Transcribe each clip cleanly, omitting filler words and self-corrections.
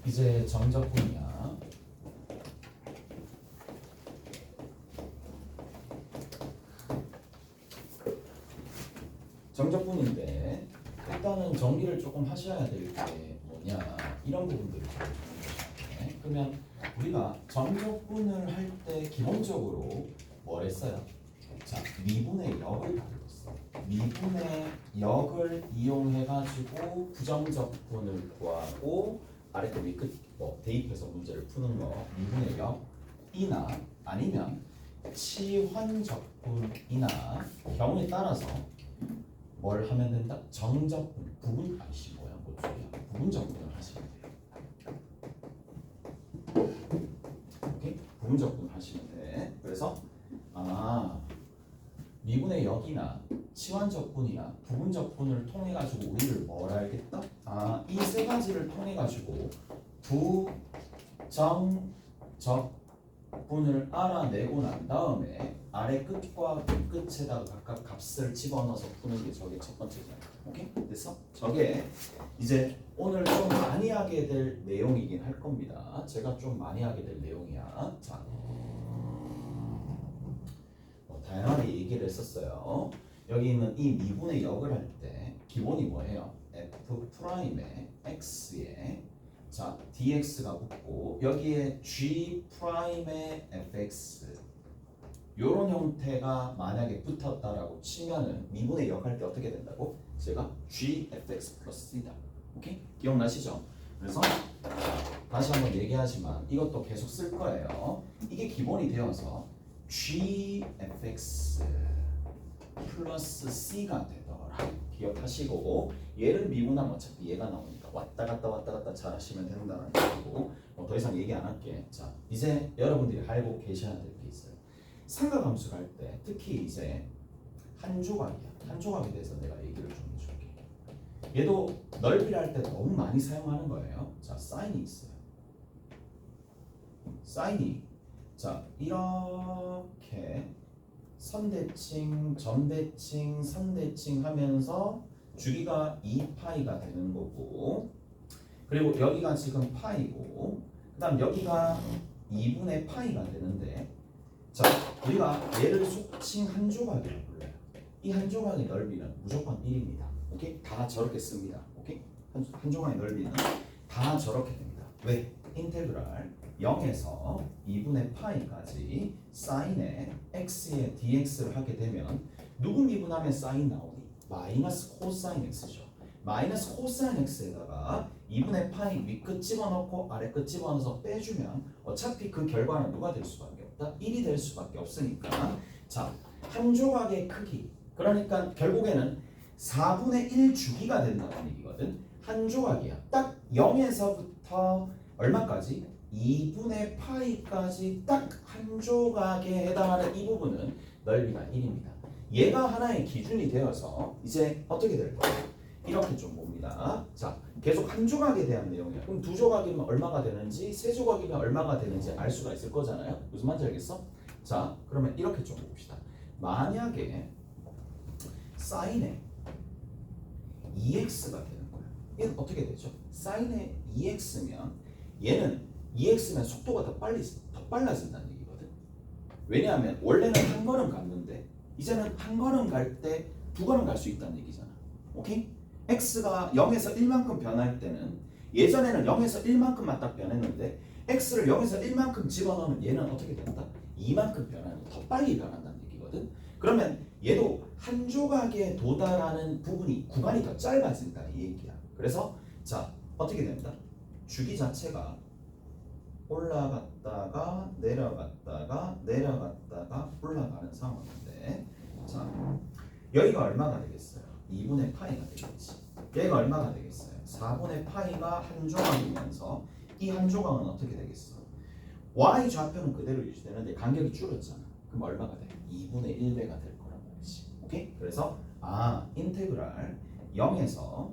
이제 정적분이야. 정적분인데 일단은 정리를 조금 하셔야 될 게 뭐냐 이런 부분들을 좀 보시면 그러면 우리가 정적분을 할 때 기본적으로 뭘 했어요? 자, 미분의 역을 다뤘어. 미분의 역을 이용해 가지고 부정적분을 구하고 아래 거 위끝 대입해서 문제를 푸는 거 미분의 역이나 아니면 치환적분이나 경우에 따라서 뭘 하면 된다? 정적분, 부분 아니시 뭐야? 뭐 쪽이야? 부분적분을 하시면 돼요. 오케이? 부분적분을 하시면 돼. 그래서 미분의 역이나 치환적분이나 부분적분을 통해 가지고 우리를 뭘 알겠다? 이 세 가지를 통해 가지고 부정적분을 알아내고 난 다음에 아래 끝과 위 끝에다가 각각 값을 집어넣어서 푸는 게 저게 첫 번째잖아요. 오케이? 그래서 저게 이제 오늘 좀 많이 하게 될 내용이긴 할 겁니다. 제가 좀 많이 하게 될 내용이야. 자, 다양하게 얘기를 했었어요. 여기 있는 이 미분의 역을 할 때 기본이 뭐예요? f 프라임의 x에 자 dx가 붙고 여기에 g 프라임의 fx 요런 형태가 만약에 붙었다라고 치면은 미분의 역 할 때 어떻게 된다고? 제가 gfx 플러스 c다. 오케이? 기억나시죠? 그래서 다시 한번 얘기하지만 이것도 계속 쓸 거예요. 이게 기본이 되어서 gfx 플러스 c가 되더라. 기억하시고 얘를 미분하면 어차피 얘가 나오니까 왔다 갔다 잘 하시면 된다는 거고 더 이상 얘기 안 할게. 자, 이제 여러분들이 알고 계셔야 될 게 있어요. 삼각함수를 할 때 특히 이제 한 조각이야. 한 조각에 대해서 내가 얘기를 좀 해줄게. 얘도 넓이를 할 때 너무 많이 사용하는 거예요. 자, 사인이 있어요. 사인이 자 이렇게 선대칭, 점대칭, 선대칭 하면서 주기가 2파이가 되는 거고 그리고 여기가 지금 파이고 그 다음 여기가 2분의 파이가 되는데 자 우리가 얘를 속칭 한 조각이라고 불러요. 이 한 조각의 넓이는 무조건 1입니다. 오케이? 다 저렇게 씁니다. 오케이? 한 조각의 넓이는 다 저렇게 됩니다. 왜? 인테그랄 0에서 2분의 파이까지 사인의 x의 dx를 하게 되면 누구 미분하면 사인 나오니? 마이너스 코사인 x죠. 마이너스 코사인 x에다가 2분의 파이 윗끝 집어넣고 아래끝 집어넣어서 빼주면 어차피 그 결과는 누가 될 수밖에 없다? 1이 될 수밖에 없으니까 자, 한 조각의 크기 그러니까 결국에는 4분의 1 주기가 된다는 얘기거든. 한 조각이야. 딱 0에서부터 얼마까지? 2분의 파이까지 딱 한 조각에 해당하는 이 부분은 넓이가 1입니다. 얘가 하나의 기준이 되어서 이제 어떻게 될 거예요? 이렇게 좀 봅니다. 자, 계속 한 조각에 대한 내용이야. 그럼 두 조각이면 얼마가 되는지, 세 조각이면 얼마가 되는지 알 수가 있을 거잖아요. 무슨 말인지 알겠어? 자, 그러면 이렇게 좀 봅시다. 만약에 사인의 2x가 되는 거야. 얘는 어떻게 되죠? 사인의 2x면 얘는 2x면 속도가 더 빨라진다는 얘기거든. 왜냐하면 원래는 한 걸음 갔는데 이제는 한 걸음 갈 때 두 걸음 갈 수 있다는 얘기잖아. 오케이? x가 0에서 1만큼 변할 때는 예전에는 0에서 1만큼만 딱 변했는데 x를 0에서 1만큼 집어넣으면 얘는 어떻게 된다? 2만큼 변하는 더 빨리 변한다는 얘기거든. 그러면 얘도 한 조각에 도달하는 부분이 구간이 더 짧아진다 이 얘기야. 그래서 자 어떻게 된다? 주기 자체가 올라갔다가 내려갔다가 올라가는 상황인데 자 여기가 얼마가 되겠어요? 2분의 파이가 되겠지. 얘가 얼마가 되겠어요? 4분의 파이가 한 조각이면서 이 한 조각은 어떻게 되겠어? y 좌표는 그대로 유지되는데 간격이 줄었잖아. 그럼 얼마가 돼? 2분의 1배가 될 거란 말이지. 오케이? 그래서 인테그랄 0에서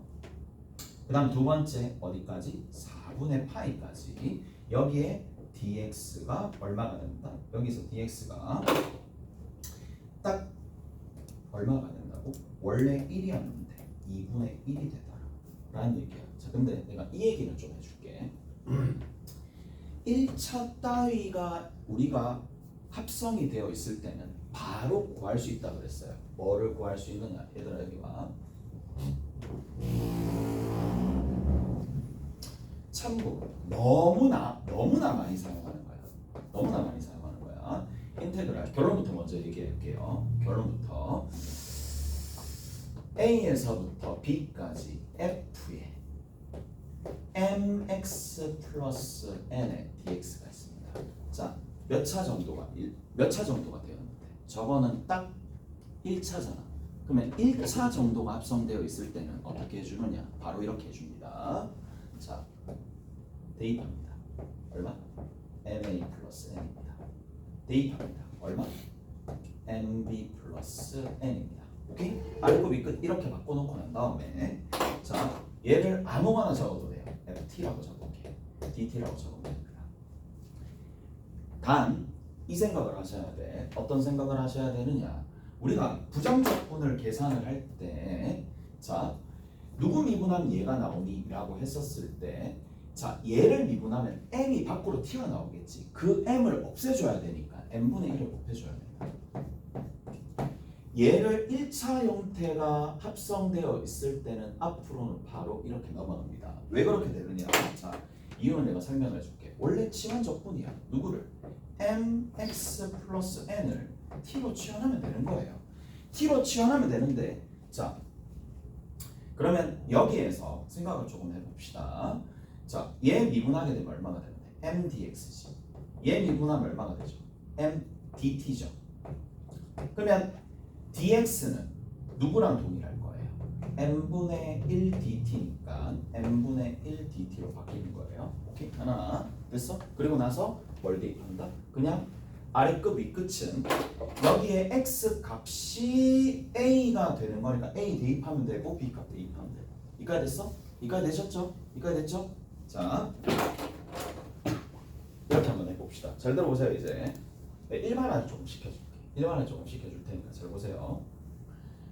그 다음 두 번째 어디까지? 4분의 파이까지 여기에 dx가 얼마가 된다? 여기서 dx가 딱 얼마가 된다고? 원래 1이었는데 2분의 1이 되더라 라는 얘기야. 자 근데 내가 이 얘기는 좀 해줄게. 1차 따위가 우리가 합성이 되어 있을 때는 바로 구할 수 있다 그랬어요. 뭐를 구할 수 있느냐? 얘들아 여기 와. 참고 너무나 많이 사용하는 거야. 너무나 많이 사용하는 거야. 인테그랄 결론부터 먼저 얘기할게요. 결론부터 A에서부터 B까지 F에 mx 플러스 n의 dx가 있습니다. 자, 몇 차 정도가 되었는데 저거는 딱 1차잖아. 그러면 1차 정도가 합성되어 있을 때는 어떻게 해주느냐? 바로 이렇게 해줍니다. 자, 대입합니다. 얼마? ma 플러스 n입니다. 대입합니다. 얼마? mb 플러스 n입니다. 오케이? 알고 위 끝 이렇게 바꿔놓고 난 다음에 자, 얘를 아무거나 적어도 돼요. ft라고 적을게. dt라고 적으면 됩니다. 단 이 생각을 하셔야 돼. 어떤 생각을 하셔야 되느냐? 우리가 부정적분을 계산을 할 때 자, 누구 미분하면 얘가 나오니? 라고 했었을 때 자, 얘를 미분하면 m이 밖으로 튀어나오겠지. 그 m을 없애줘야 되니까 n분의 1을 곱해줘야 된다. 얘를 1차 형태가 합성되어 있을 때는 앞으로는 바로 이렇게 넘어갑니다. 왜 그렇게 되느냐? 자, 이유는 내가 설명해 줄게. 원래 치환적분이야. 누구를? mx 플러스 n을 t로 치환하면 되는 거예요. t로 치환하면 되는데 자, 그러면 여기에서 생각을 조금 해봅시다. 자, 얘 미분하게 되면 얼마가 되는데? mdx지. 얘 미분하면 얼마가 되죠? mdt죠. 그러면 dx는 누구랑 동일할 거예요? n분의 1 dt니까 n분의 1 dt로 바뀌는 거예요. 오케이? 하나 됐어? 그리고 나서 뭘 대입한다? 그냥 아래끝 위끝은 여기에 x 값이 a가 되는 거니까 a 대입하면 되고 b 값 대입하면 되고. 이까지 됐어? 이까지 되셨죠? 이까지 됐죠? 자, 이렇게 한번 해봅시다. 잘 들어보세요. 이제 일반화를 조금 시켜줄게. 일반화를 조금 시켜줄 테니까 잘 보세요.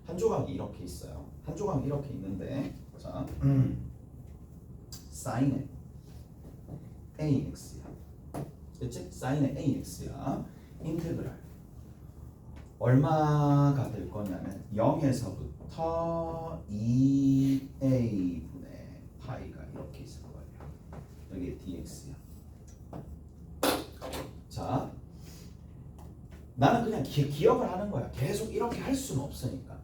한 조각이 이렇게 있어요. 한 조각이 이렇게 있는데 자, 사인의 ax야. 됐지? 사인의 ax야. 인테그랄 얼마가 될 거냐면 0에서부터 2a분의 파이가 이렇게 있을 거예요. 여기 dx야. 자, 나는 그냥 기억을 하는 거야. 계속 이렇게 할 수는 없으니까.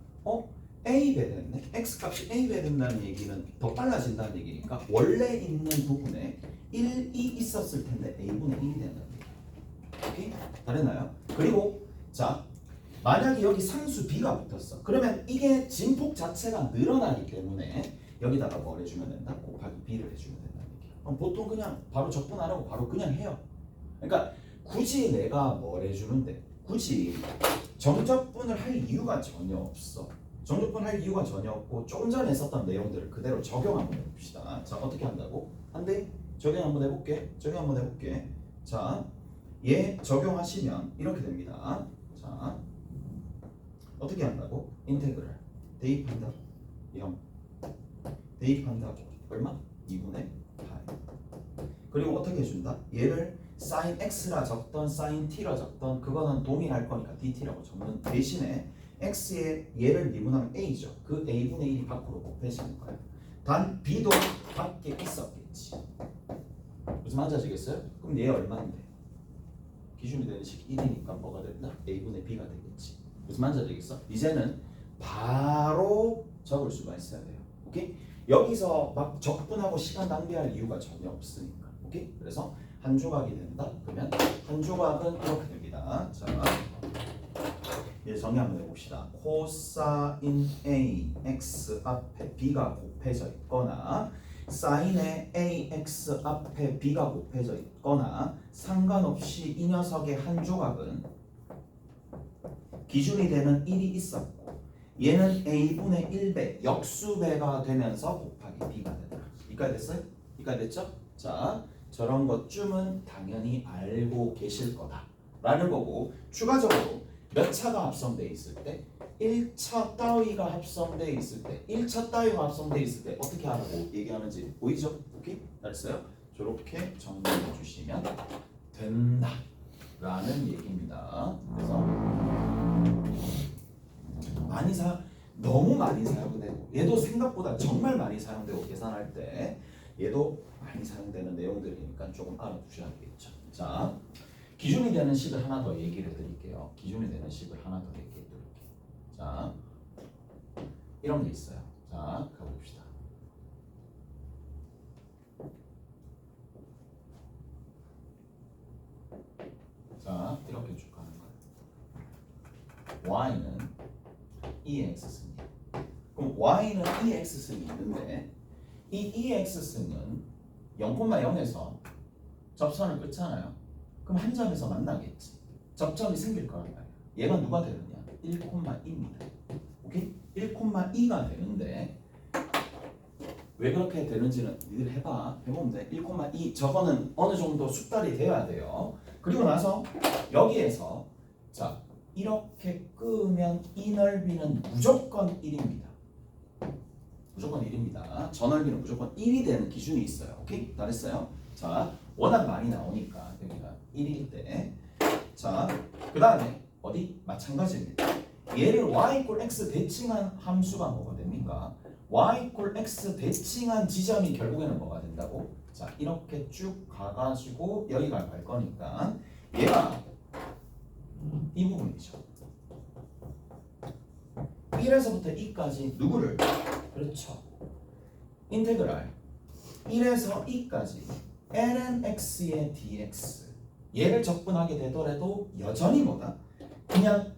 A배 됐네. X값이 A배 된다는 얘기는 더 빨라진다는 얘기니까 원래 있는 부분에 1이 있었을 텐데 A분의 1이 된다는 얘기야. 오케이? 다르나요? 그리고 자, 만약에 여기 상수 B가 붙었어. 그러면 이게 진폭 자체가 늘어나기 때문에 여기다가 뭘 해주면 된다? 곱하기 B를 해주면 된다는 얘기야. 보통 그냥 바로 적분 안 하고 바로 그냥 해요. 그러니까 굳이 내가 뭘 해주는데 굳이 정적분을 할 이유가 전혀 없어. 정적분 할 이유가 전혀 없고 조금 전에 썼던 내용들을 그대로 적용 한번 해봅시다. 자, 어떻게 한다고? 한데 적용 한번 해볼게. 자, 얘 적용하시면 이렇게 됩니다. 자, 어떻게 한다고? 인테그랄 대입한다. 0 대입한다고 얼마? 2분의 파이. 그리고 어떻게 해준다? 얘를 sin x라 적던 sin t라 적던 그거는 동일할 거니까 dt라고 적는 대신에 x에 얘를 미분하면 a죠. 그 a분의 1이 밖으로 곱해지는 거야. 단 b도 밖에 있었겠지. 무슨 맞아지겠어요? 그럼 얘 얼마인데? 기준이 되는 식 1이니까 뭐가 된다? a분의 b가 되겠지. 무슨 맞아지겠어? 이제는 바로 적을 수가 있어야 돼요. 오케이? 여기서 막 적분하고 시간 낭비할 이유가 전혀 없으니까. 오케이? 그래서 한 조각이 된다. 그러면 한 조각은 이렇게 됩니다. 자, 이제 정리 한번 해봅시다. 코사인 a x 앞에 b가 곱해져 있거나 사인의 ax 앞에 b가 곱해져 있거나 상관없이 이 녀석의 한 조각은 기준이 되는 1이 있었고 얘는 a분의 1배 역수배가 되면서 곱하기 b가 되더라. 이까지 됐어요? 이까지 됐죠? 자, 저런 것쯤은 당연히 알고 계실 거다라는 거고 추가적으로 몇 차가 합성돼 있을 때 1차 따위가 합성돼 있을 때 1차 따위가 합성돼 있을 때 어떻게 하라고 얘기하는지 보이죠? 오케이? 알았어요? 저렇게 정리해 주시면 된다 라는 얘기입니다. 그래서 너무 많이 사용되고 얘도 생각보다 정말 많이 사용되고 계산할 때 얘도 많이 사용되는 내용들이니까 조금 알아두셔야겠죠. 자, 기준이 되는 식을 하나 더 얘기를 드릴게요. 기준이 되는 식을 하나 더 얘기해 드릴게요. 자, 이런 게 있어요. 자, 가봅시다. 자, 이렇게 쭉 가는 거예요. y는 2x승이에요. 그럼 y는 2x승이 있는데 이 2x승은 0,0에서 접선을 끊잖아요. 그럼 한 점에서 만나겠지. 접점이 생길 거란 말이야. 얘가 누가 되느냐? 1,2입니다. 오케이? 1,2가 되는데 왜 그렇게 되는지는 니들 해보면 돼. 1,2 저거는 어느 정도 숙달이 돼야 돼요. 그리고 나서 여기에서 자 이렇게 끄면 이 넓이는 무조건 1입니다. 무조건 1입니다. 저 넓이는 무조건 1이 되는 기준이 있어요. 오케이? 잘했어요. 자, 워낙 많이 나오니까 여기가 1일 때. 자, 그 다음에 어디? 마찬가지입니다. 얘를 y = x 대칭한 함수가 뭐가 됩니까? y = x 대칭한 지점이 결국에는 뭐가 된다고? 자, 이렇게 쭉 가가지고 여기가 갈 거니까 얘가 이 부분이죠. 1에서부터 2까지 누구를? 그렇죠. 인테그랄 1에서 2까지 ln x의 dx 얘를 적분하게 되더라도 여전히 뭐다? 그냥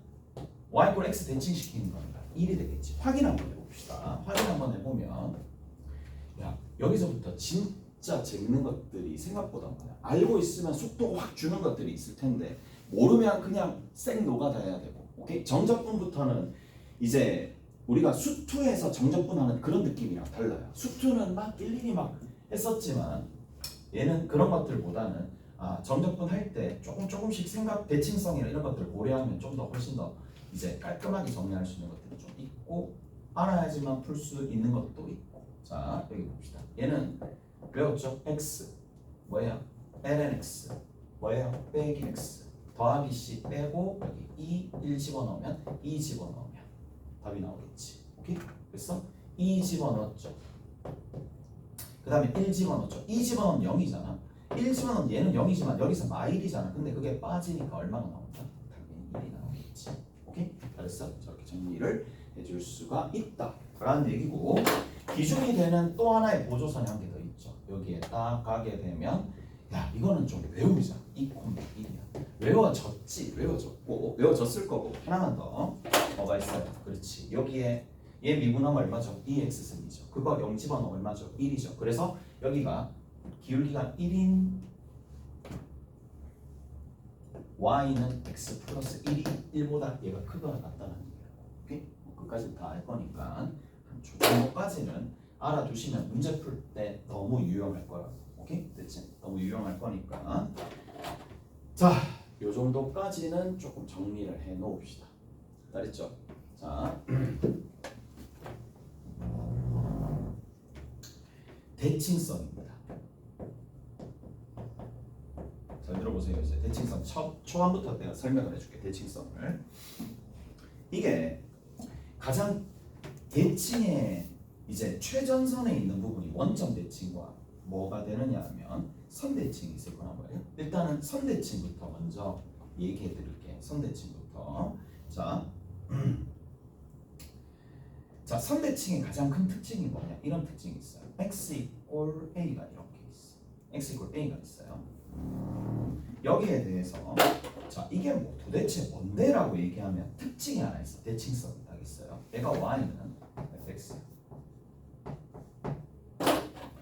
y = x 대칭시키는 겁니다. 1이 되겠지. 확인 한번 해봅시다. 확인 한번 해보면 야 여기서부터 진짜 재밌는 것들이 생각보다 많아요. 알고 있으면 속도가 확 주는 것들이 있을 텐데 모르면 그냥 쌩 녹아다야 되고. 오케이? 정적분부터는 이제 우리가 수투에서 정적분하는 그런 느낌이랑 달라요. 수투는 막 일일이 막 했었지만 얘는 그런 것들보다는 정적분 할 때 조금씩 생각 대칭성이나 이런 것들을 고려하면 좀 더 훨씬 더 이제 깔끔하게 정리할 수 있는 것들이 좀 있고 알아야지만 풀 수 있는 것도 있고. 자 여기 봅시다. 얘는 배웠죠? x 뭐예요? ln x 뭐예요? 빼기 x 더하기 c 빼고 여기 1 집어넣으면 2 집어넣으면 답이 나오겠지. 오케이? 그래서 2 집어넣었죠. 그 다음에 1 집어넣었죠. 2 집어넣으면 0이잖아. 1 집어넣으면 얘는 0이지만 여기서 마일이잖아. 근데 그게 빠지니까 얼마가 나온다? 당연히 1이 나오겠지. 오케이? 잘했어? 저렇게 정리를 해줄 수가 있다 라는 얘기고 기준이 되는 또 하나의 보조선이 한 개 더 있죠. 여기에 딱 가게 되면 야 이거는 좀 외우자. 2,1이야. 외워졌을 거고 하나만 더 뭐가 있어요? 그렇지. 여기에 얘 미분하면 얼마죠? 2x승이죠. 그거 0 집어넣으면 얼마죠? 1이죠. 그래서 여기가 기울기가 1인 y는 x 플러스 1이 1보다 얘가 크거나 같다는 얘기예요. 오케이? 그까지 다 알 거니까 한 정도까지는 알아두시면 문제 풀 때 너무 유용할 거라고. 오케이? 됐지? 너무 유용할 거니까 자, 요 정도까지는 조금 정리를 해 놓읍시다. 알겠죠? 자, 대칭성입니다. 잘 들어보세요. 이제 대칭성 초반부터 내가 설명을 해줄게. 대칭성을 이게 가장 대칭의 이제 최전선에 있는 부분이 원점 대칭과 뭐가 되느냐 하면 선대칭이 있을 거란 말이에요. 일단은 선대칭부터 먼저 얘기해 드릴게. 선대칭부터. 자, 자 선대칭의 가장 큰 특징이 뭐냐? 이런 특징이 있어요. x = a가 이렇게 있어. x = a가 있어요. 여기에 대해서 자 이게 뭐 도대체 뭔데라고 얘기하면 특징이 하나 있어. 대칭성이 딱 있어요. 얘가 y는 fx야.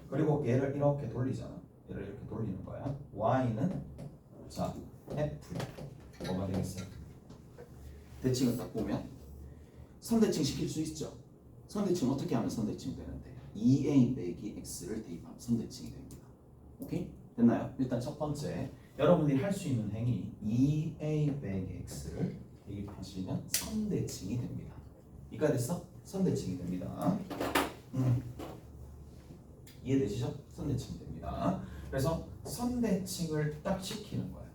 그리고 얘를 이렇게 돌리잖아. 얘를 이렇게 돌리는 거야. y는 자 f 뭐가 되겠어요? 대칭을 딱 보면 선대칭 시킬 수 있죠. 선대칭 어떻게 하면 선대칭 되는데 2a 빼기 x를 대입하면 선대칭이 됩니다. 오케이? 됐나요? 일단 첫 번째 여러분들이 할 수 있는 행위 2a 빼기 x를 대입하시면 선대칭이 됩니다. 이까 됐어? 선대칭이 됩니다. 이해되시죠? 선대칭이 됩니다. 그래서 선대칭을 딱 시키는 거야.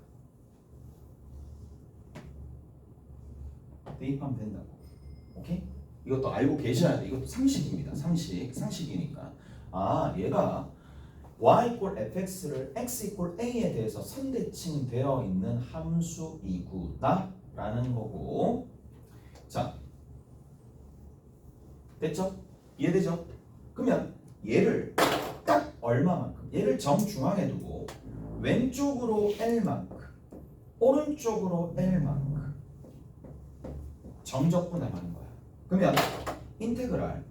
대입하면 된다고. 오케이? 이것도 알고 계셔야 돼. 이것도 상식입니다. 상식이니까. 아, 얘가 y equal fx를 x equal a에 대해서 선대칭되어 있는 함수이구나 라는 거고. 자, 됐죠? 이해되죠? 그러면 얘를 딱 얼마만큼, 얘를 정중앙에 두고 왼쪽으로 L만큼 오른쪽으로 L만큼 정적분해하는 거야. 그러면 인테그랄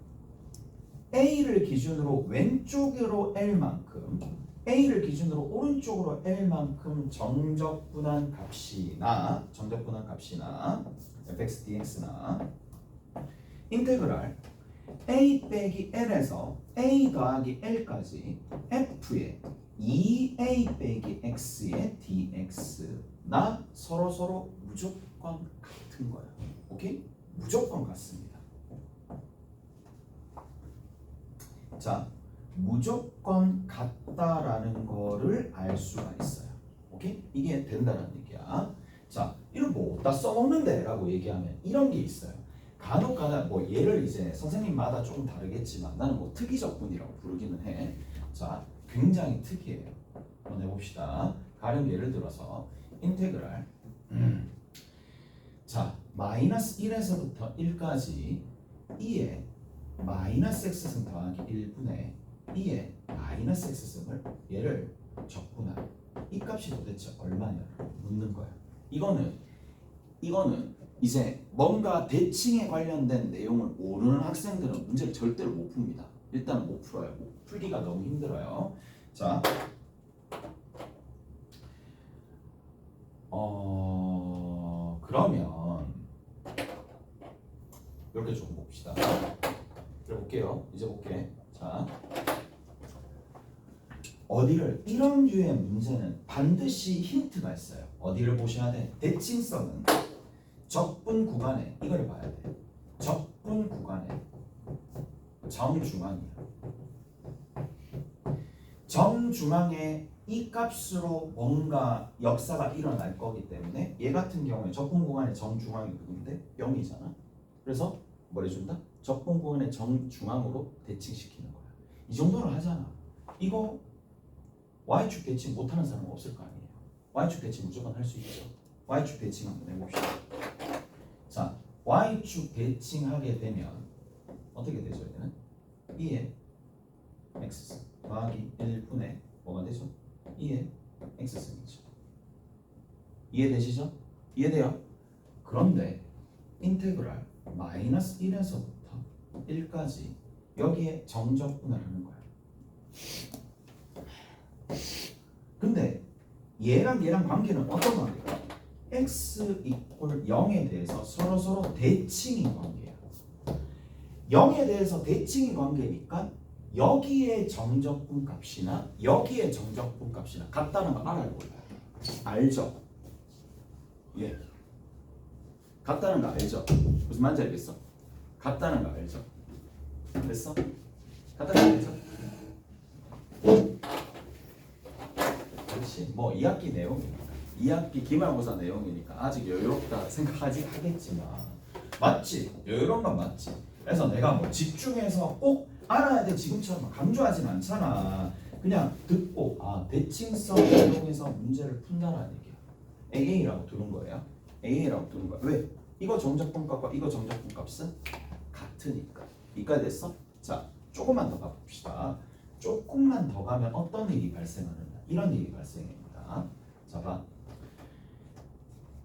A를 기준으로 왼쪽으로 L만큼 A를 기준으로 오른쪽으로 L만큼 정적분한 값이나 fx dx나 인테그랄 A 빼기 L에서 A 더하기 L까지 F의 2A 빼기 X의 dx나 서로 무조건 같은 거야. 오케이? 무조건 같습니다. 자, 무조건 같다라는 거를 알 수가 있어요. 오케이? 이게 된다는 얘기야. 자, 이런 뭐 어디다 써먹는데? 라고 얘기하면 이런 게 있어요. 간혹가다 뭐 얘를 이제 선생님마다 조금 다르겠지만 나는 뭐 특이적분이라고 부르기는 해. 자, 굉장히 특이해요. 한번 해봅시다. 가령 예를 들어서 인테그랄 자, 마이너스 1에서부터 1까지 2의 마이너스 x승 더하기 1분의 2의 마이너스 x승을 얘를 적분한 이 값이 도대체 얼마냐를 묻는 거야. 이거는 이제 뭔가 대칭에 관련된 내용을 모르는 학생들은 문제를 절대로 못 풉니다. 일단 못 풀어요. 풀기가 너무 힘들어요. 자, 그러면 이렇게 좀 봅시다. 볼게요. 이제 볼게. 자, 어디를 이런 류의 문제는 반드시 힌트가 있어요. 어디를 보셔야 돼? 대칭성은 적분 구간에 이걸 봐야 돼. 적분 구간에 정중앙이야. 정중앙에 이 값으로 뭔가 역사가 일어날 거기 때문에 얘 같은 경우에 적분 구간의 정중앙이 누군데? 0이잖아. 그래서 뭘 해준다? 적분 구간의 정중앙으로 대칭시키는 거야. 이 정도는 하잖아. 이거 Y축 대칭 못하는 사람은 없을 거 아니에요. Y축 대칭 무조건 할 수 있죠. Y축 대칭 한번 해봅시다. 자, Y축 대칭하게 되면 어떻게 되죠? 얘는 2의 X승 더하기 1분의 뭐가 되죠? 2의 X승이죠. 이해되시죠? 이해돼요? 그런데 인테그랄 마이너스 1에서부터 1까지 여기에 정적분을 하는 거야. 근데 얘랑 관계는 어떤 관계야? x 이퀄 0에 대해서 서로 대칭인 관계야. 0에 대해서 대칭인 관계니까 여기에 정적분 값이나 여기에 정적분 값이나 같다는 거 알아요, 몰라요? 알죠? 예. 같다는 거 알죠? 무슨 말인지 알겠어? 같다는 거 알죠? 됐어? 같다는 거 알죠? 그렇지. 뭐 2학기 내용이니까 2학기 기말고사 내용이니까 아직 여유롭다 생각하겠지만 맞지? 여유로운 건 맞지. 그래서 내가 뭐 집중해서 꼭 알아야 돼 지금처럼 강조하진 않잖아. 그냥 듣고 대칭성을 이용해서 문제를 푼다라는 얘기야. AA라고 두는 거예요. AA라고 두는 거야. 왜? 이거 정적분 값과 이거 정적분 값은 같으니까. 이까지 됐어? 자, 조금만 더 가봅시다. 조금만 더 가면 어떤 일이 발생하느냐. 이런 일이 발생합니다. 자, 봐.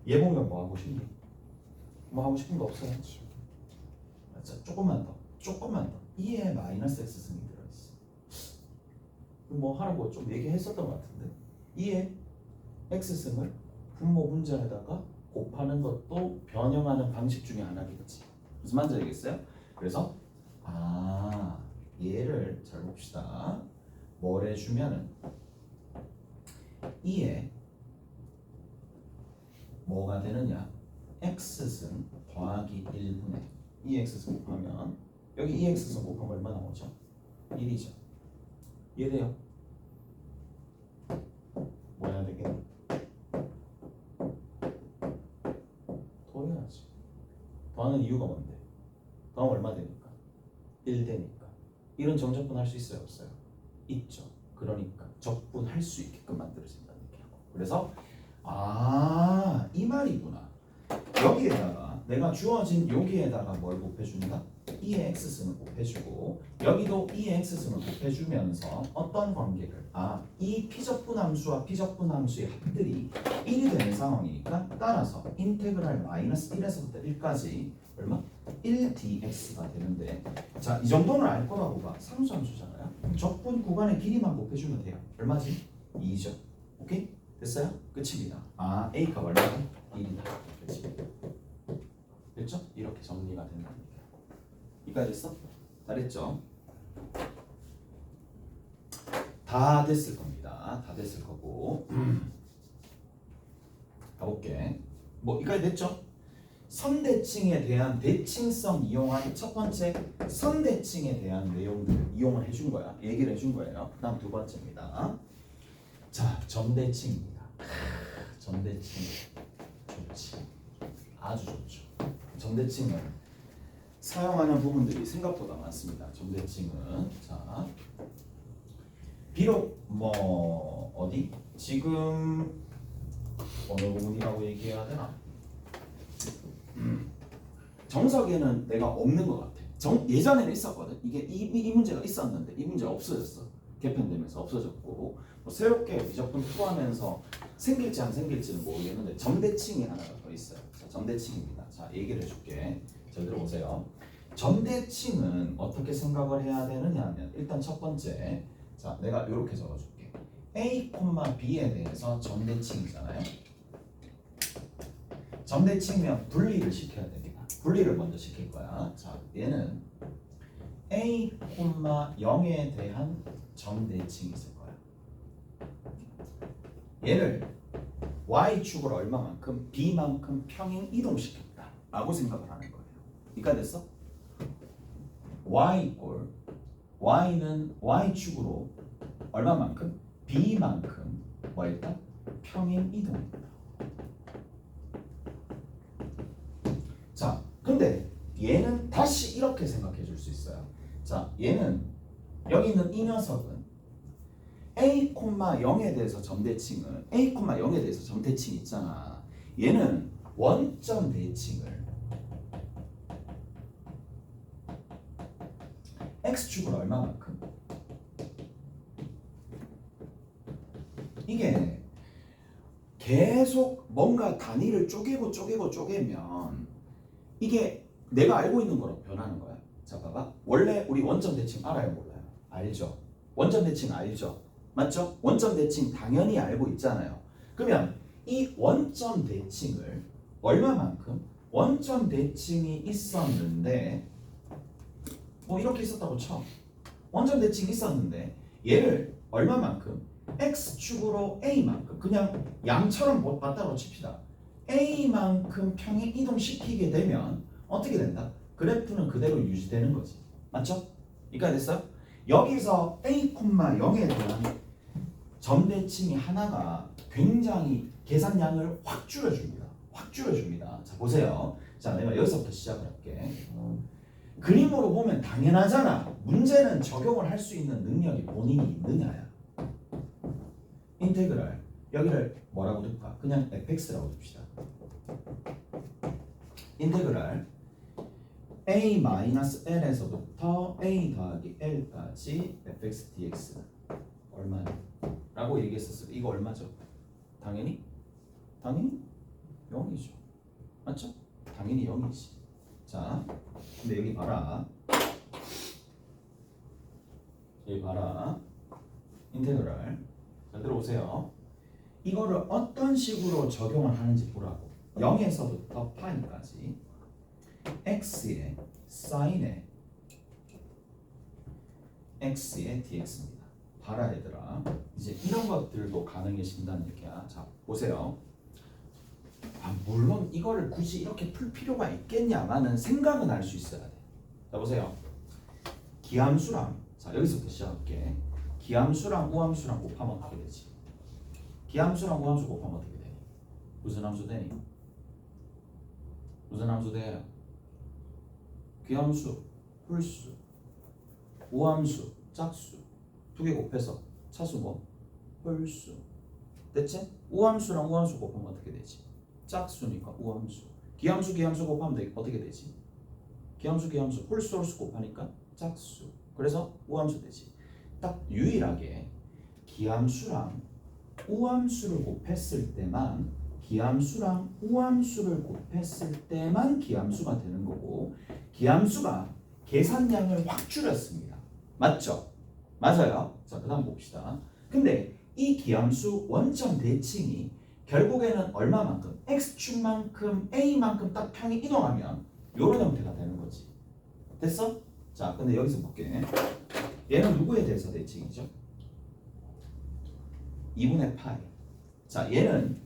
얘 보면 뭐 하고 싶니? 뭐 하고 싶은 거 없어요? 자, 조금만 더. 2의 마이너스 x승이 들어있어. 뭐 하라고 좀 얘기했었던 것 같은데 2의 x승을 분모 분자에다가 곱하는 것도 변형하는 방식 중에 하나겠지. 무슨 말인지 알겠어요? 그래서 얘를 잘 봅시다. 뭘 해주면은 2에 뭐가 되느냐? x승 더하기 1분의 2x승 곱하면 여기 2x승 곱하면 얼마 나오죠? 1이죠. 이해돼요? 더하는 이유가 뭔데? 더하면 얼마 되니까? 1 되니까. 이런 정적분 할 수 있어요? 없어요? 있죠. 그러니까 적분할 수 있게끔 만들어진다는 얘기하고. 그래서 이 말이구나. 여기에다가 내가 주어진 여기에다가 뭘 곱해준다? 2의 x승을 곱해주고 여기도 2의 x승을 곱해주면서 어떤 관계를 이 피적분함수와 피적분함수의 합들이 1이 되는 상황이니까 따라서 인테그랄 마이너스 1에서부터 1까지 얼마? 1dx가 되는데 자, 이 정도는 알 거라고 봐. 상수함수잖아요. 적분 구간의 길이만 곱해주면 돼요. 얼마지? 2죠. 오케이? 됐어요? 끝입니다. A가 얼마다? 1이다. 끝입니다. 됐죠? 이렇게 정리가 된다는 얘기야. 이까지 됐어? 잘했죠? 다 됐을 겁니다. 다 됐을 거고 가볼게. 뭐 이까지 됐죠? 선대칭에 대한 대칭성 이용한 첫 번째 선대칭에 대한 내용들 이용을 해준 거야. 얘기를 해준 거예요. 그 다음 두 번째입니다. 자, 점대칭입니다. 점대칭 좋지. 아주 좋죠. 점대칭은 사용하는 부분들이 생각보다 많습니다. 점대칭은 자, 비록 뭐 어디 지금 어느 부분이라고 얘기해야 되나? 정석에는 내가 없는 것 같아. 예전에는 있었거든. 이게 이 문제가 있었는데 이 문제가 없어졌어. 개편되면서 없어졌고 뭐 새롭게 미적분 풀어하면서 생길지 안 생길지는 모르겠는데 점대칭이 하나가 더 있어요. 자, 점대칭입니다. 자, 얘기를 해줄게. 잘 들어보세요. 점대칭은 어떻게 생각을 해야 되느냐 하면 일단 첫 번째 자, 내가 이렇게 적어줄게. A, B에 대해서 점대칭이잖아요. 점대칭이면 분리를 시켜야 됩니다. 분리를 먼저 시킬 거야. 자, 얘는 A, 0에 대한 점대칭이 있을 거야. 얘를 Y축으로 얼마만큼? B만큼 평행 이동시켰다 라고 생각을 하는 거예요. 이까 됐어? Y는 Y축으로 얼마만큼? B만큼 뭐 일단 평행 이동입니다. 자, 근데 얘는 다시 이렇게 생각해 줄 수 있어요. 자, 얘는 여기 있는 이 녀석은 A, 0에 대해서 점대칭은 A, 0에 대해서 점대칭 있잖아. 얘는 원점 대칭을 X축으로 얼마만큼? 이게 계속 뭔가 단위를 쪼개면 이게 내가 알고 있는 거로 변하는 거야. 자, 봐봐. 원래 우리 원점 대칭 알아요, 몰라요? 알죠. 원점 대칭 알죠. 맞죠? 원점 대칭 당연히 알고 있잖아요. 그러면 이 원점 대칭을 얼마만큼? 원점 대칭이 있었는데 뭐 이렇게 있었다고 쳐. 원점 대칭이 있었는데 얘를 얼마만큼? X축으로 A만큼 그냥 양처럼 봤다고 칩시다. A만큼 평행 이동시키게 되면 어떻게 된다? 그래프는 그대로 유지되는 거지. 맞죠? 이까 됐어요? 여기서 A, 0에 대한 점대칭이 하나가 굉장히 계산량을 확 줄여줍니다. 확 줄여줍니다. 자, 보세요. 자, 내가 여기서부터 시작을 할게. 그림으로 보면 당연하잖아. 문제는 적용을 할 수 있는 능력이 본인이 있느냐야. 인테그랄 여기를 뭐라고 둘까? 그냥 fx라고 둡시다. 인테그랄 a-l에서부터 a 더하기 l까지 fx dx 얼마냐? 라고 얘기했었어요. 이거 얼마죠? 당연히 0이죠. 맞죠? 당연히 0이지. 자, 근데 여기 봐라. 여기 봐라. 인테그랄. 자, 들어오세요. 이거를 어떤 식으로 적용을 하는지 보라고. 0에서부터 파이까지 x의 사인의 x의 dx입니다. 봐라 얘들아. 이제 이런 것들도 가능해진다는 얘기야. 자, 보세요. 물론 이거를 굳이 이렇게 풀 필요가 있겠냐라는 생각은 할 수 있어야 돼. 자, 보세요. 기함수랑 자, 여기서부터 시작할게. 기함수랑 우함수랑 곱하면 어떻게 되지? 기함수랑 우함수 곱하면 어떻게 되니? 무슨 함수 되니? 무슨 함수 돼요? 귀함수, 홀수, 우함수, 짝수 두 개 곱해서 차수 뭐? 홀수. 됐지? 우함수랑 우함수 곱하면 어떻게 되지? 짝수니까 우함수. 기함수 기함수 곱하면 어떻게 되지? 기함수 기함수 홀수 홀수 곱하니까 짝수. 그래서 우함수 되지. 딱 유일하게 기함수랑 우함수를 곱했을 때만 기함수랑 우함수를 곱했을 때만 기함수가 되는 거고 기함수가 계산량을 확 줄였습니다. 맞죠? 맞아요. 자, 그 다음 봅시다. 근데 이 기함수 원점 대칭이 결국에는 얼마만큼? x축만큼 a만큼 딱 평이 이동하면 이런 형태가 되는 거지. 됐어? 자, 근데 여기서 볼게. 얘는 누구에 대해서 대칭이죠? 2분의 파이. 자, 얘는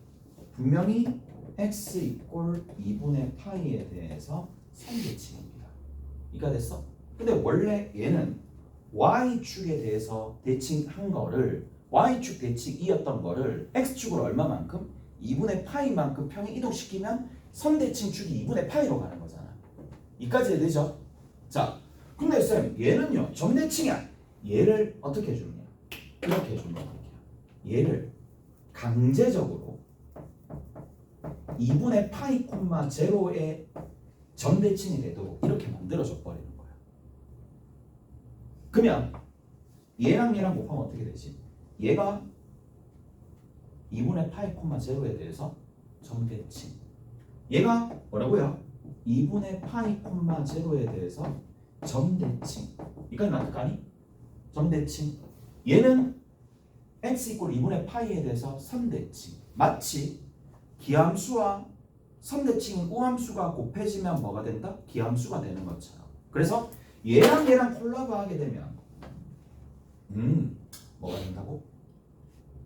분명히 x 이꼴 2분의 파이에 대해서 선대칭입니다. 이가 됐어? 근데 원래 얘는 y축에 대해서 대칭한 거를 y축 대칭이었던 거를 x축으로 얼마만큼? 2분의 파이만큼 평이 이동시키면 선대칭 축이 2분의 파이로 가는 거잖아. 이까지 되죠? 자, 근데 쌤 얘는요 점대칭이야. 얘를 어떻게 해주느냐? 이렇게 해준단 말이야. 얘를 강제적으로 2분의 파이 콤마 제로의 점대칭이 되도록 이렇게 만들어줘 버리는 거야. 그러면 얘랑 얘랑 곱하면 어떻게 되지? 얘가 2분의 파이 콤마 제로에 대해서 점대칭. 얘가 뭐라고요? 2분의 파이 콤마 제로에 대해서 점대칭. 이건 맞을까니? 점대칭. 얘는 x 이꼴 2분의 파이에 대해서 선대칭. 마치 기함수와 선대칭인 우함수가 곱해지면 뭐가 된다? 기함수가 되는 것처럼. 그래서 얘랑 얘랑 콜라보하게 되면 뭐가 된다고?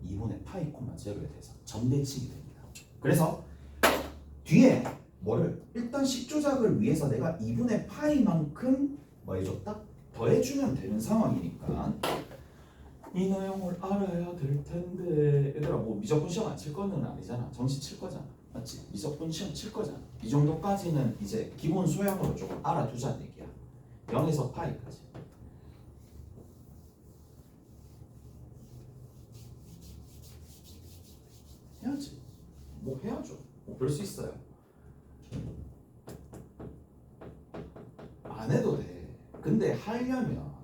2분의 파이 콤마 제로에 대해서 점대칭이 됩니다. 그래서 뒤에 뭐를 일단 식조작을 위해서 내가 2분의 파이만큼 뭐 해줬다? 더해주면 되는 상황이니까 이 내용을 알아야 될 텐데 얘들아 뭐 미적분 시험 안 칠 거는 아니잖아. 정시 칠 거잖아. 맞지? 미적분 시험 칠 거잖아. 이 정도까지는 이제 기본 소양으로 조금 알아두자는 얘기야. 0에서 파이까지. 해야지. 뭐 해야죠. 뭐 그럴 수 있어요. 안 해도 돼. 근데 하려면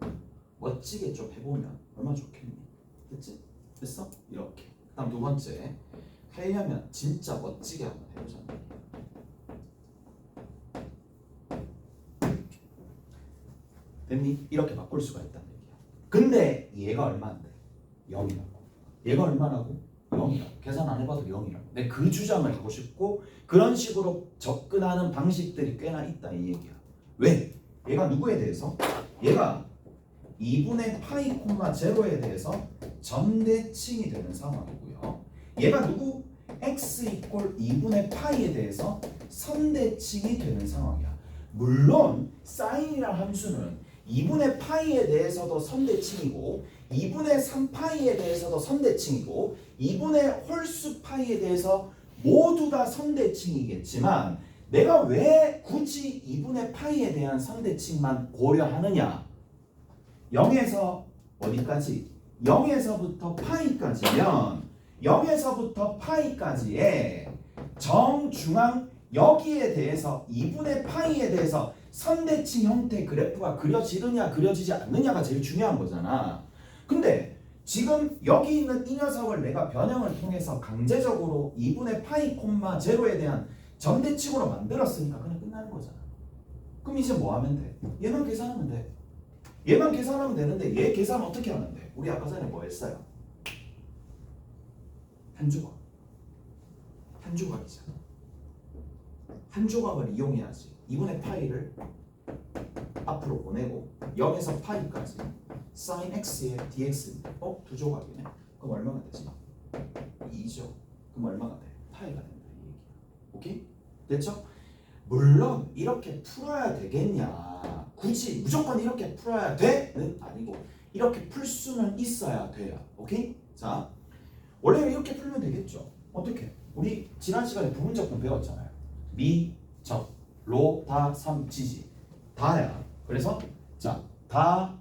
멋지게 좀 해보면 얼마나 좋겠니? 됐지? 됐어? 이렇게. 다음 두 번째. 하려면 진짜 멋지게 한번 해보자는 얘기야. 됐니? 이렇게 바꿀 수가 있다는 얘기야. 근데 얘가 얼마인데? 0이라고. 얘가 얼마라고? 0이라고. 계산 안 해봐도 0이라고. 내가 그 주장을 하고 싶고 그런 식으로 접근하는 방식들이 꽤나 있다 이 얘기야. 왜? 얘가 누구에 대해서? 얘가 2분의 파이 콤마 제로에 대해서 점대칭이 되는 상황이고요. 얘가 누구? x 이꼴 2분의 파이에 대해서 선대칭이 되는 상황이야. 물론 사인이라는 함수는 2분의 파이에 대해서도 선대칭이고 2분의 3파이에 대해서도 선대칭이고 2분의 홀수 파이에 대해서 모두 다 선대칭이겠지만 내가 왜 굳이 2분의 파이에 대한 선대칭만 고려하느냐? 0에서 어디까지? 0에서부터 파이까지면 0에서부터 파이까지의 정중앙 여기에 대해서 2분의 파이에 대해서 선대칭 형태 그래프가 그려지느냐 그려지지 않느냐가 제일 중요한 거잖아. 근데 지금 여기 있는 이 녀석을 내가 변형을 통해서 강제적으로 2분의 파이 콤마 제로에 대한 점대칭으로 만들었으니까 그냥 끝나는 거잖아. 그럼 이제 뭐 하면 돼? 얘만 계산하면 돼. 얘만 계산하면 되는데 얘 계산 어떻게 하는데? 우리 아까 전에 뭐 했어요? 한 조각. 한 조각이잖아. 한 조각을 이용해야지. 2분의 파이를 앞으로 보내고 0에서 파이까지 sin x의 dx인데 두 조각이네. 그럼 얼마가 되지? 2죠. 그럼 얼마가 돼? 파이가 된다 이 얘기야. 오케이? 됐죠? 물론 이렇게 풀어야 되겠냐? 굳이 무조건 이렇게 풀어야 돼?는 아니고 이렇게 풀 수는 있어야 돼요. 오케이? 자, 원래 이렇게 풀면 되겠죠. 어떻게? 우리 지난 시간에 부분적분 배웠잖아요. 미, 적, 로, 다, 삼, 지지. 다야. 그래서 자, 다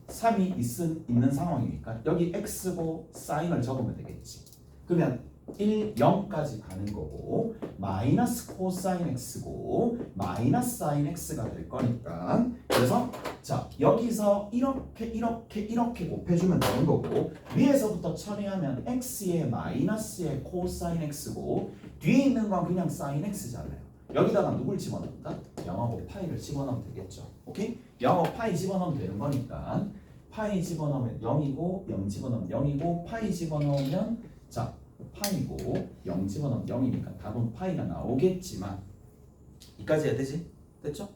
3이 있는 상황이니까 여기 x고 사인을 적으면 되겠지. 그러면 1, 0까지 가는 거고 마이너스 코사인 x고 마이너스 사인 x가 될 거니까 그래서 자 여기서 이렇게 곱해주면 되는 거고 위에서부터 처리하면 x의 마이너스의 코사인 x고 뒤에 있는 건 그냥 사인 x잖아요. 여기다가 누굴 집어넣는다? 0하고 파이를 집어넣으면 되겠죠. 오케이? 0하고 파이 집어넣으면 되는 거니까 파이 집어넣으면 0이고 0 집어넣으면 0이고 파이 집어넣으면 자 파이고 0 집어넣으면 0이니까 답은 파이가 나오겠지만 이까지 해야 되지? 됐죠?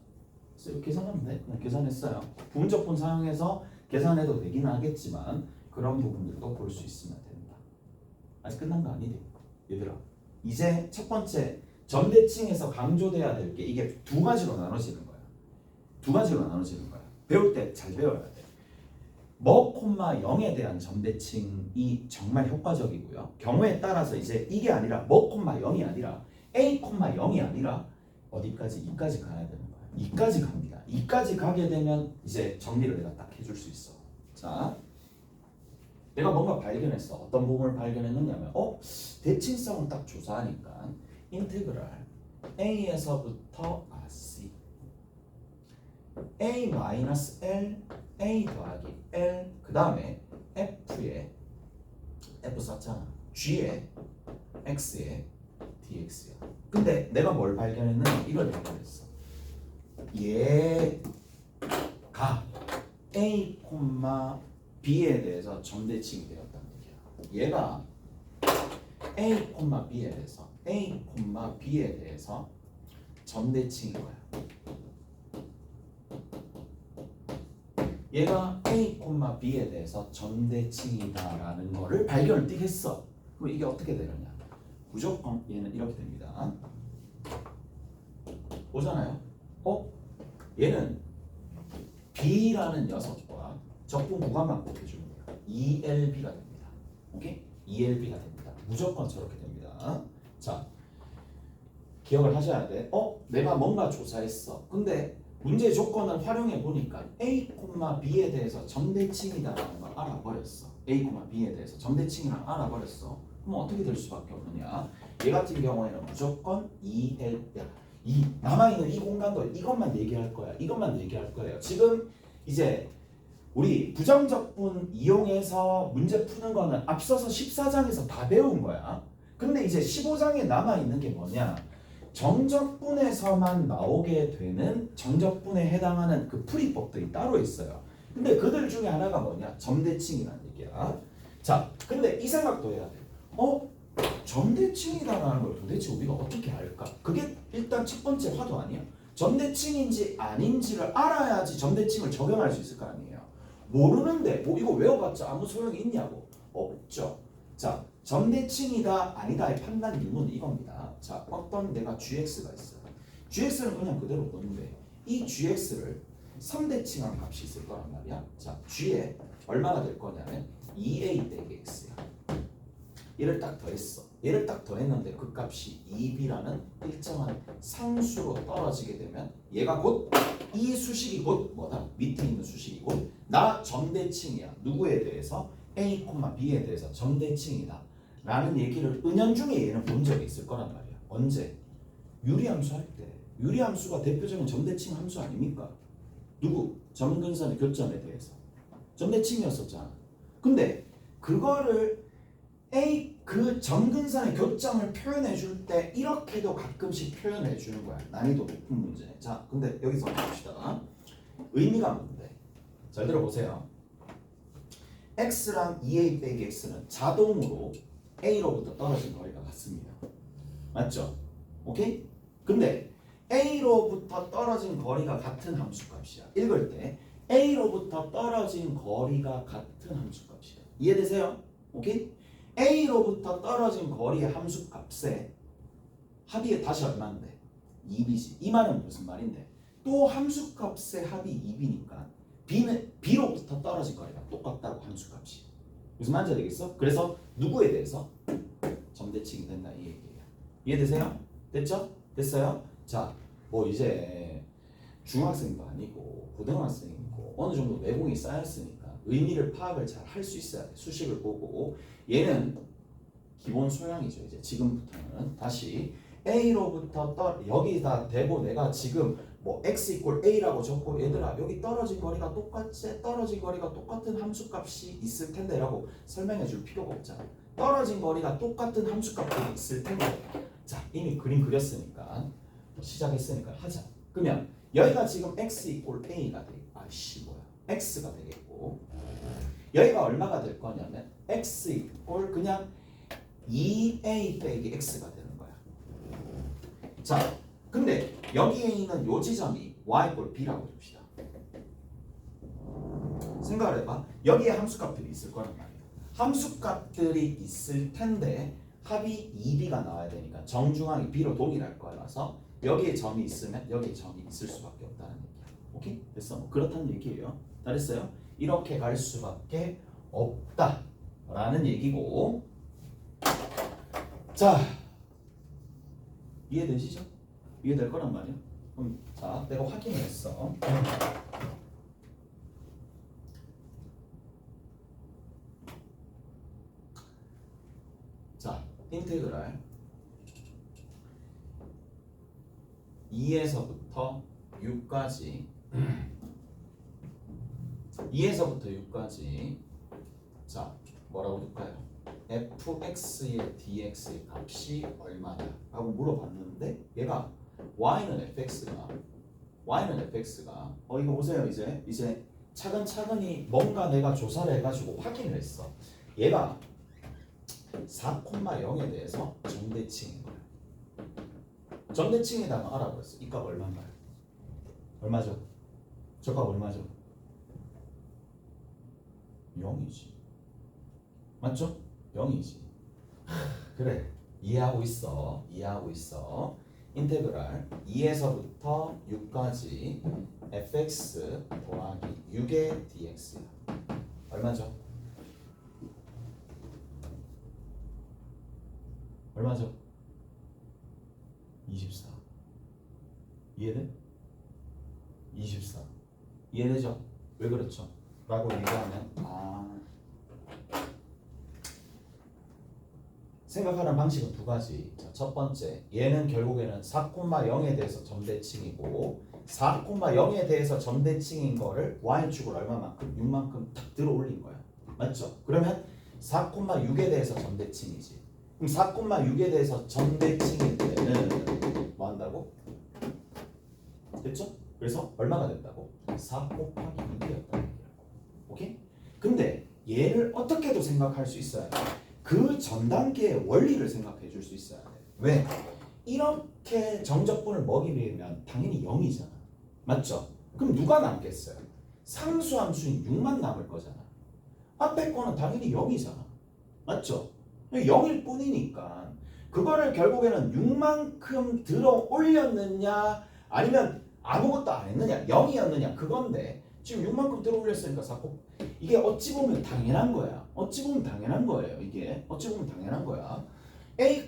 그래서 이렇게 계산하면 돼. 그냥 계산했어요. 부분적분 사용해서 계산해도 되긴 하겠지만 그런 부분들도 볼 수 있으면 된다. 아직 끝난 거 아니지? 얘들아 이제 첫 번째 점대칭에서 강조돼야 될 게 이게 두 가지로 나눠지는 거야. 두 가지로 나눠지는 거야. 배울 때 잘 배워야 돼. 뭐, 0에 대한 점대칭이 정말 효과적이고요. 경우에 따라서 이제 이게 아니라 뭐, 0이 아니라 a, 0이 아니라 어디까지? 2까지 가야 되는 거야. 2까지 갑니다. 2까지 가게 되면 이제 정리를 내가 딱 해줄 수 있어. 자, 내가 뭔가 발견했어. 어떤 부분을 발견했느냐면 대칭성을 딱 조사하니까 인테그랄 a에서부터 c a-l a 더하기 l 그 다음에 f에 f 썼잖아. g에 x에 dx야. 근데 내가 뭘 발견했느냐 이걸 발견했어. 얘가 a, b에 대해서 점대칭이 되었다는 얘기야. 얘가 a, b에 대해서 a, b에 대해서 점대칭인 거야. 얘가 a, b에 대해서 점대칭이다라는 거를 발견을 띡 했어. 그럼 이게 어떻게 되느냐? 무조건 얘는 이렇게 됩니다. 보잖아요. 얘는 b라는 녀석과 적분 구간만 곱해주는 거야. 2lb가 됩니다. 오케이? 2lb가 됩니다. 무조건 저렇게 됩니다. 자, 기억을 하셔야 돼. 내가 뭔가 조사했어. 근데 문제 조건을 활용해 보니까 a, b에 대해서 점대칭이다라는 걸 알아버렸어. a, b에 대해서 점대칭이랑 알아버렸어. 그럼 어떻게 될 수밖에 없느냐? 얘 같은 경우에는 무조건 2l, 이 남아있는 이 공간도 이것만 얘기할 거야. 이것만 얘기할 거예요. 지금 이제 우리 부정적분 이용해서 문제 푸는 거는 앞서서 14장에서 다 배운 거야. 근데 이제 15장에 남아있는 게 뭐냐? 정적분에서만 나오게 되는 정적분에 해당하는 그 풀이법들이 따로 있어요. 근데 그들 중에 하나가 뭐냐? 점대칭이라는 얘기야. 자, 근데 이 생각도 해야 돼. 점대칭이라는 걸 도대체 우리가 어떻게 알까? 그게 일단 첫 번째 화두 아니야? 점대칭인지 아닌지를 알아야지 점대칭을 적용할 수 있을 거 아니에요. 모르는데 뭐 이거 외워봤자 아무 소용이 있냐고? 없죠. 자, 점대칭이다 아니다의 판단 유무는 이겁니다. 자, 어떤 내가 gx가 있어요. gx는 그냥 그대로 놓는데 이 gx를 3대칭한 값이 있을 거란 말이야. 자, g에 얼마나 될 거냐면 2a 빼기 x야. 얘를 딱 더했어. 얘를 딱 더했는데 그 값이 2b라는 일정한 상수로 떨어지게 되면 얘가 곧 이 수식이 곧 뭐다? 밑에 있는 수식이 곧 나 점대칭이야. 누구에 대해서? a, b에 대해서 점대칭이다 라는 얘기를 은연중에 얘는 본 적이 있을 거란 말이야. 언제? 유리함수 할 때. 유리함수가 대표적인 점대칭 함수 아닙니까? 누구? 점근선의 교점에 대해서 점대칭이었었잖아. 근데 그거를 그 점근선의 교점을 표현해 줄 때 이렇게도 가끔씩 표현해 주는 거야. 난이도 높은 문제. 자, 근데 여기서 봅시다. 의미가 뭔데? 잘 들어보세요. x랑 2a 빼기 x는 자동으로 a로부터 떨어진 거리가 같습니다. 맞죠? 오케이? 근데 a로부터 떨어진 거리가 같은 함수값이야. 읽을 때 a로부터 떨어진 거리가 같은 함수값이야. 이해되세요? 오케이? a로부터 떨어진 거리의 함수값에 합이 다시 얼마인데? 2b지. 이 말은 무슨 말인데? 또 함수값의 합이 2b니까 b로부터 떨어진 거리가 똑같다고 함수값이. 무슨 말인지 알겠어? 그래서 누구에 대해서? 점대칭이 된다 이 얘기예요. 이해되세요? 됐죠? 됐어요? 자, 뭐 이제 중학생도 아니고 고등학생이고 어느 정도 내공이 쌓였으니까 의미를 파악을 잘 할 수 있어야 돼. 수식을 보고 얘는 기본 소양이죠. 이제 지금부터는 다시 A로부터 여기다 대고 내가 지금 뭐 x 이퀄 a라고 적고 얘들아 여기 떨어진 거리가 똑같지? 떨어진 거리가 똑같은 함수값이 있을 텐데 라고 설명해 줄 필요가 없잖아. 떨어진 거리가 똑같은 함수값들이 있을 텐데 자 이미 그림 그렸으니까 시작했으니까 하자. 그러면 여기가 지금 x 이퀄 a가 돼. 아이씨 뭐야 x가 되겠고 여기가 얼마가 될 거냐면 x 이퀄 그냥 2a 빼기 x가 되는 거야. 자 근데 여기에 있는 요 지점이 y 이퀄 b라고 줍시다. 생각을 해봐. 여기에 함수값들이 있을 거란 말이야. 함수값들이 있을 텐데 합이 2b가 나와야 되니까 정중앙이 b로 동일할 거라서 여기에 점이 있으면 여기에 점이 있을 수밖에 없다는 얘기야. 오케이? 됐어? 뭐 그렇다는 얘기예요. 다 됐어요? 이렇게 갈 수밖에 없다라는 얘기고 자 이해되시죠? 이해될 거란 말이야. 그럼 자 내가 확인을 했어. 자 인테그랄 2에서부터 6까지 2에서부터 6까지 자 뭐라고 둘까요? fx의 dx의 값이 얼마냐 라고 물어봤는데 얘가 y는 fx가 이거 보세요. 이제 차근차근히 뭔가 내가 조사를 해가지고 확인을 했어. 얘가 4,0에 대해서 점대칭인 거야. 점대칭에다가 알아보았어. 이 값 얼마인가요? 얼마죠? 저 값 얼마죠? 0이지. 맞죠? 0이지. 그래. 이해하고 있어. 인테그랄 2에서부터 6까지 fx 더하기 6의 dx야. 얼마죠? 얼마죠? 24. 이해돼? 24. 이해되죠? 왜 그렇죠? 라고 얘기하면 생각하는 방식은 두 가지. 자, 첫 번째, 얘는 결국에는 4,0에 대해서 점대칭이고 4,0에 대해서 점대칭인 거를 y축을 얼마만큼? 6만큼 탁 들어 올린 거야. 맞죠? 그러면 4,6에 대해서 점대칭이지. 그럼 4,6에 대해서 점대칭일 때는 뭐 한다고? 됐죠? 그래서 얼마가 된다고? 4 곱하기 6이었다는 얘기라고. 오케이? 근데 얘를 어떻게도 생각할 수 있어야 돼. 그 전 단계의 원리를 생각해 줄 수 있어야 돼. 왜? 이렇게 정적분을 먹이려면 당연히 0이잖아. 맞죠? 그럼 누가 남겠어요? 상수함수인 6만 남을 거잖아. 앞에 거는 당연히 0이잖아. 맞죠? 0일 뿐이니까 그거를 결국에는 6만큼 들어 올렸느냐 아니면 아무것도 안 했느냐 0이었느냐 그건데 지금 6만큼 들어 올렸으니까 이게 어찌 보면 당연한 거야. 이게 어찌 보면 당연한 거야. A,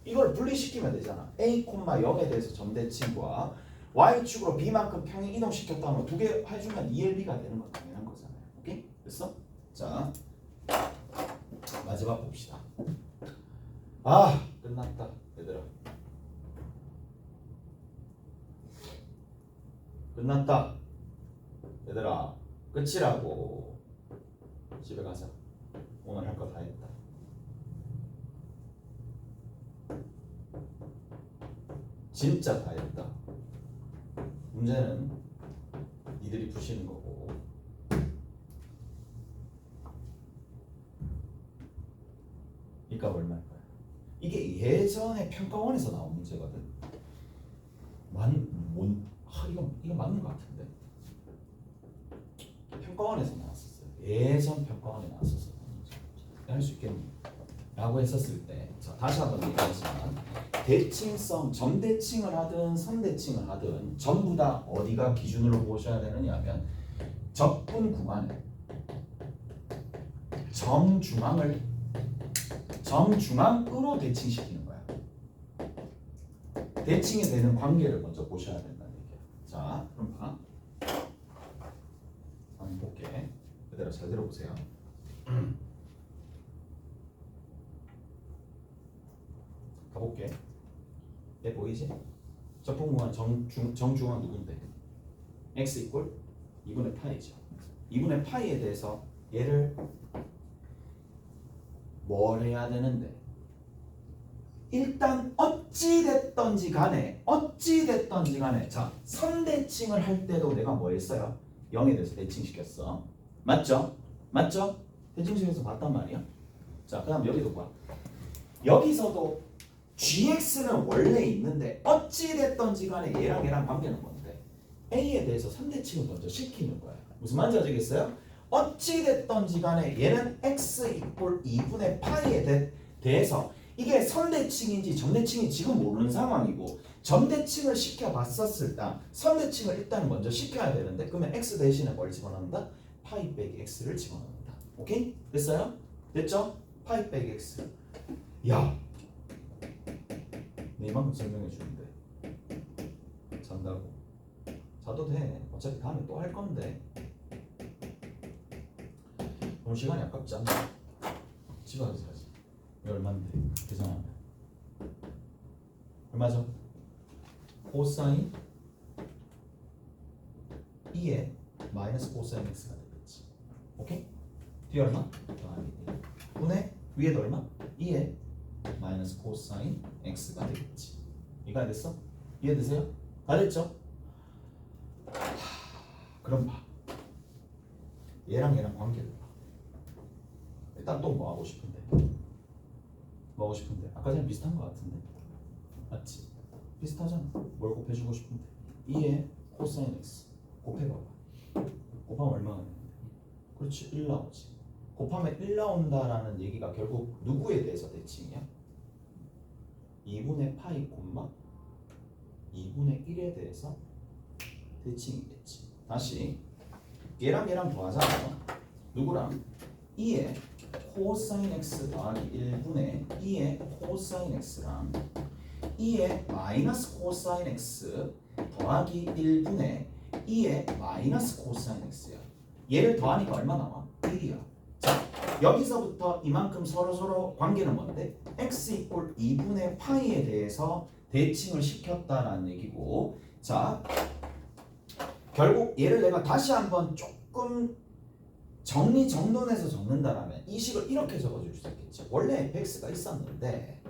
이걸 분리시키면 되잖아. A, 0에 대해서 점대칭과 Y축으로 B만큼 평행 이동시켰다면 두 개 해주면 2LB가 되는 건 당연한 거잖아요. 오케이? 됐어? 자 마지막 봅시다. 끝났다 얘들아. 끝났다 얘들아. 끝이라고. 집에 가자. 오늘 할 거 다 했다. 진짜 다 했다. 문제는 니들이 푸시는 거고. 이 값 얼마일 거야? 이게 예전에 평가원에서 나온 문제거든. 이거 맞는 것 같은데. 평가원에서 나왔었어요. 예전 평가원에 나왔었어. 할 수 있겠니? 라고 했었을 때, 자 다시 한번 얘기하지만 대칭성, 점대칭을 하든 선대칭을 하든 전부 다 어디가 기준으로 보셔야 되느냐 하면 적분 구간에 정중앙으로 대칭시키는 거야. 대칭이 되는 관계를 먼저 보셔야 된다는 얘기야. 자, 그럼 봐. 한번 볼게. 그대로 잘 들어보세요. 가볼게. 얘 보이지? 적분공간 정중앙 누군데? x 이꼴 2분의 파이죠. 2분의 파이에 대해서 얘를 뭘 해야 되는데? 일단 어찌됐던지 간에 자, 선대칭을 할 때도 내가 뭐 했어요? 0에 대해서 대칭시켰어. 맞죠? 맞죠? 대칭시켜서 봤단 말이야. 자, 그 다음 여기도 봐. 여기서도 gx는 원래 있는데 어찌됐던지 간에 얘랑 관계는 뭔데? a에 대해서 선대칭을 먼저 시키는 거야. 무슨 말인지 아시겠어요? 어찌됐던지 간에 얘는 x 이꼴 2분의 파이에 대해서 이게 선대칭인지 점대칭인지 지금 모르는 상황이고 점대칭을 시켜봤었을 때 선대칭을 일단 먼저 시켜야 되는데 그러면 x 대신에 뭘 집어넣는다? 파이 빼기 x를 집어넣는다. 오케이? 됐어요? 됐죠? 파이 빼기 x. 야, 내 이만큼 설명해 주는데 잔다고. 자도 돼. 어차피 다음에 또 할 건데 오늘 시간이 아깝지 않나? 집에 가서 사지. 이게 얼마인데? 계산하면 얼마죠? 코사인 2에 마이너스 코사인 x가 되겠지. 오케이? 뒤에 얼마? 분의 위에도 얼마? 2에 마이너스 코사인 x가 되겠지. 이해가 됐어? 이해되세요? 다 됐죠? 그럼 봐. 얘랑 관계를 봐. 일단 또 뭐 하고 싶은데? 뭐 하고 싶은데? 아까 전에 비슷한 거 같은데? 맞지? 비슷하잖아. 뭘 곱해주고 싶은데? 2에 코사인 x 곱해봐봐. 곱하면 얼마가 되는데? 그렇지, 1 나오지. 곱하면 1 나온다라는 얘기가 결국 누구에 대해서 대칭이야? 2분의 파이 콤마 2분의 1에 대해서 대칭이겠지. 다시 얘랑 더하잖아. 누구랑? 2의 코사인 x 더하기 1분의 2의 코사인 x랑 2의 마이너스 코사인 x 더하기 1분의 2의 마이너스 코사인 x야. 얘를 더하니까 얼마 나와? 1이야. 자, 여기서부터 이만큼 서로 관계는 뭔데? x 이꼴 2분의 파이에 대해서 대칭을 시켰다라는 얘기고, 자, 결국 얘를 내가 다시 한번 조금 정리정돈해서 적는다라면 이 식을 이렇게 적어줄 수 있겠지. 원래 fx가 있었는데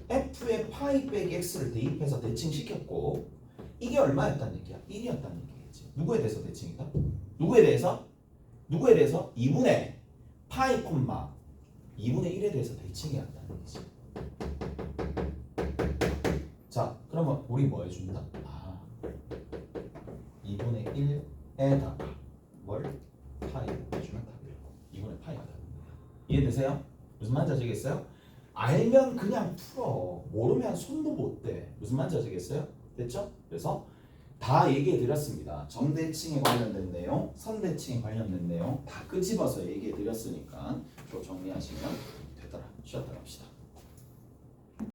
f의 파이 빼기 x를 대입해서 대칭시켰고 이게 얼마였단 얘기야? 1이었단 얘기겠지. 누구에 대해서 대칭이다? 누구에 대해서? 2분의 파이 콤마 2분의 1에 대해서 대칭이었다는 얘기지. 자, 그러면 우리 뭐 해준다? 2분의 1에다가 뭘? 파이를 해주면 답이에요. 2분의 파이가 답입니다. 이해되세요? 무슨 말인지 아시겠어요? 알면 그냥 풀어. 모르면 손도 못 대. 무슨 말인지 아시겠어요? 됐죠? 그래서 다 얘기해 드렸습니다. 점대칭에 관련된 내용, 선대칭에 관련된 내용 다 끄집어서 얘기해 드렸으니까 또 정리하시면 되더라. 쉬었다 갑시다.